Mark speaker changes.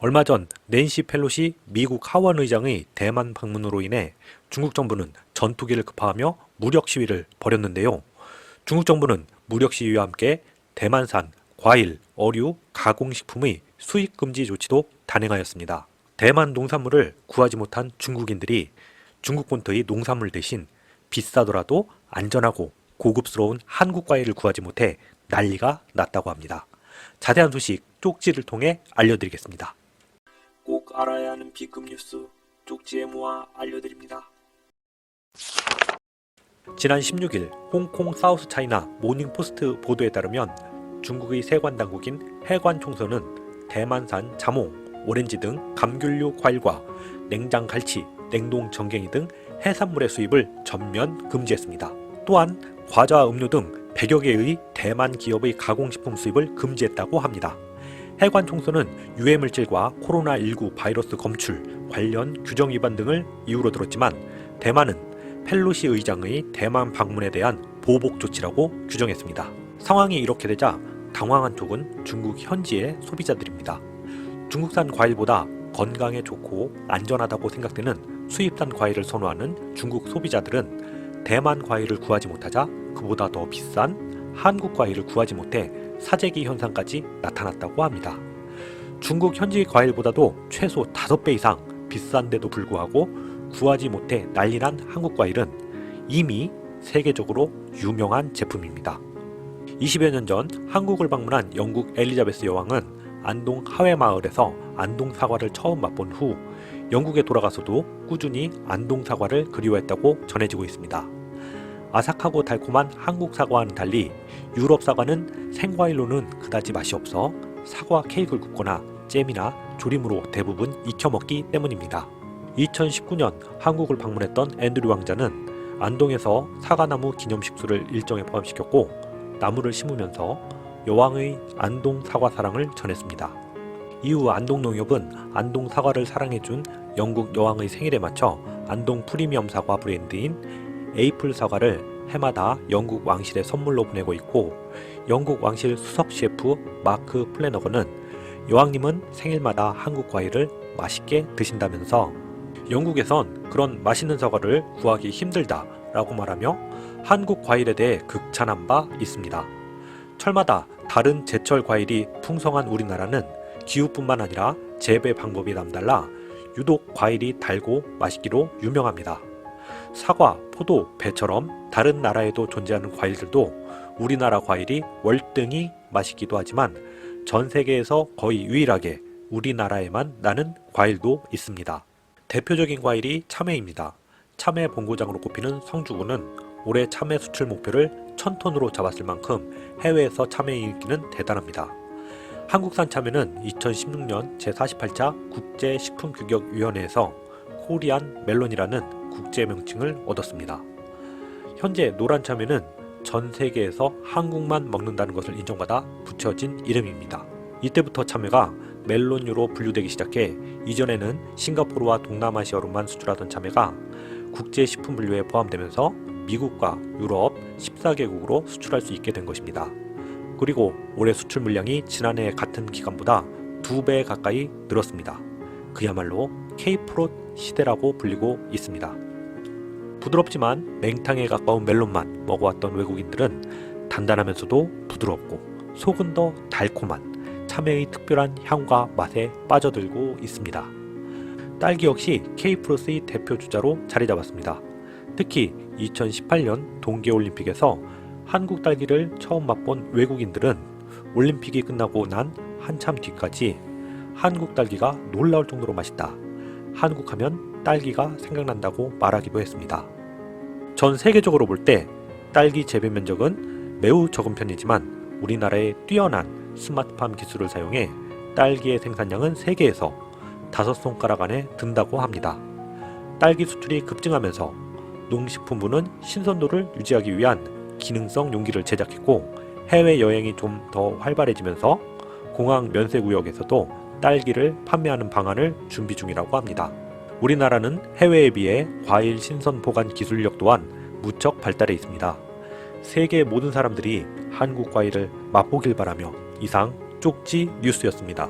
Speaker 1: 얼마 전 낸시 펠로시 미국 하원 의장의 대만 방문으로 인해 중국 정부는 전투기를 급파하며 무력 시위를 벌였는데요. 중국 정부는 무력 시위와 함께 대만산 과일, 어류, 가공식품의 수입 금지 조치도 단행하였습니다. 대만 농산물을 구하지 못한 중국인들이 중국 본토의 농산물 대신 비싸더라도 안전하고 고급스러운 한국 과일을 구하지 못해 난리가 났다고 합니다. 자세한 소식 쪽지를 통해 알려드리겠습니다. 꼭 알아야 하는 B급 뉴스 쪽지에 모아 알려드립니다. 지난 16일 홍콩 사우스 차이나 모닝포스트 보도에 따르면 중국의 세관 당국인 해관총서는 대만산 자몽, 오렌지 등 감귤류 과일과 냉장 갈치, 냉동 정갱이 등 해산물의 수입을 전면 금지했습니다. 또한 과자와 음료 등 100여 개의 대만 기업의 가공식품 수입을 금지했다고 합니다. 해관총서는 유해물질과 코로나19 바이러스 검출, 관련 규정 위반 등을 이유로 들었지만 대만은 펠로시 의장의 대만 방문에 대한 보복 조치라고 규정했습니다. 상황이 이렇게 되자 당황한 쪽은 중국 현지의 소비자들입니다. 중국산 과일보다 건강에 좋고 안전하다고 생각되는 수입산 과일을 선호하는 중국 소비자들은 대만 과일을 구하지 못하자 그보다 더 비싼 한국 과일을 구하지 못해 사재기 현상까지 나타났다고 합니다. 중국 현지 과일보다도 최소 5배 이상 비싼데도 불구하고 구하지 못해 난리난 한국 과일은 이미 세계적으로 유명한 제품입니다. 20여 년 전 한국을 방문한 영국 엘리자베스 여왕은 안동 하회마을에서 안동 사과를 처음 맛본 후 영국에 돌아가서도 꾸준히 안동 사과를 그리워했다고 전해지고 있습니다. 아삭하고 달콤한 한국 사과와는 달리 유럽 사과는 생과일로는 그다지 맛이 없어 사과 케이크를 굽거나 잼이나 조림으로 대부분 익혀 먹기 때문입니다. 2019년 한국을 방문했던 앤드류 왕자는 안동에서 사과나무 기념식수를 일정에 포함시켰고 나무를 심으면서 여왕의 안동 사과 사랑을 전했습니다. 이후 안동농협은 안동 사과를 사랑해준 영국 여왕의 생일에 맞춰 안동 프리미엄 사과 브랜드인 에이플 사과를 해마다 영국 왕실에 선물로 보내고 있고 영국 왕실 수석 셰프 마크 플래너건은 여왕님은 생일마다 한국 과일을 맛있게 드신다면서 영국에선 그런 맛있는 사과를 구하기 힘들다 라고 말하며 한국 과일에 대해 극찬한 바 있습니다. 철마다 다른 제철 과일이 풍성한 우리나라는 기후뿐만 아니라 재배 방법이 남달라 유독 과일이 달고 맛있기로 유명합니다. 사과, 포도, 배처럼 다른 나라에도 존재하는 과일들도 우리나라 과일이 월등히 맛있기도 하지만 전 세계에서 거의 유일하게 우리나라에만 나는 과일도 있습니다. 대표적인 과일이 참외입니다. 참외 본고장으로 꼽히는 성주군은 올해 참외 수출 목표를 1000톤으로 잡았을 만큼 해외에서 참외의 인기는 대단합니다. 한국산 참외는 2016년 제48차 국제식품규격위원회에서 코리안 멜론이라는 국제 명칭을 얻었습니다. 현재 노란 참외는 전 세계에서 한국만 먹는다는 것을 인정받아 붙여진 이름입니다. 이때부터 참외가 멜론류로 분류되기 시작해 이전에는 싱가포르와 동남아시아로만 수출하던 참외가 국제식품 분류에 포함되면서 미국과 유럽 14개국으로 수출할 수 있게 된 것입니다. 그리고 올해 수출 물량이 지난해 같은 기간보다 2배 가까이 늘었습니다. 그야말로 K프롯 시대라고 불리고 있습니다. 부드럽지만 맹탕에 가까운 멜론만 먹어왔던 외국인들은 단단하면서도 부드럽고 속은 더 달콤한 참외의 특별한 향과 맛에 빠져들고 있습니다. 딸기 역시 K프롯의 대표 주자로 자리 잡았습니다. 특히 2018년 동계올림픽에서 한국 딸기를 처음 맛본 외국인들은 올림픽이 끝나고 난 한참 뒤까지 한국 딸기가 놀라울 정도로 맛있다. 한국 하면 딸기가 생각난다고 말하기도 했습니다. 전 세계적으로 볼 때 딸기 재배 면적은 매우 적은 편이지만 우리나라의 뛰어난 스마트팜 기술을 사용해 딸기의 생산량은 세계에서 5손가락 안에 든다고 합니다. 딸기 수출이 급증하면서 농식품부는 신선도를 유지하기 위한 기능성 용기를 제작했고 해외여행이 좀 더 활발해지면서 공항 면세구역에서도 딸기를 판매하는 방안을 준비 중이라고 합니다. 우리나라는 해외에 비해 과일 신선 보관 기술력 또한 무척 발달해 있습니다. 세계 모든 사람들이 한국 과일을 맛보길 바라며 이상 쪽지 뉴스였습니다.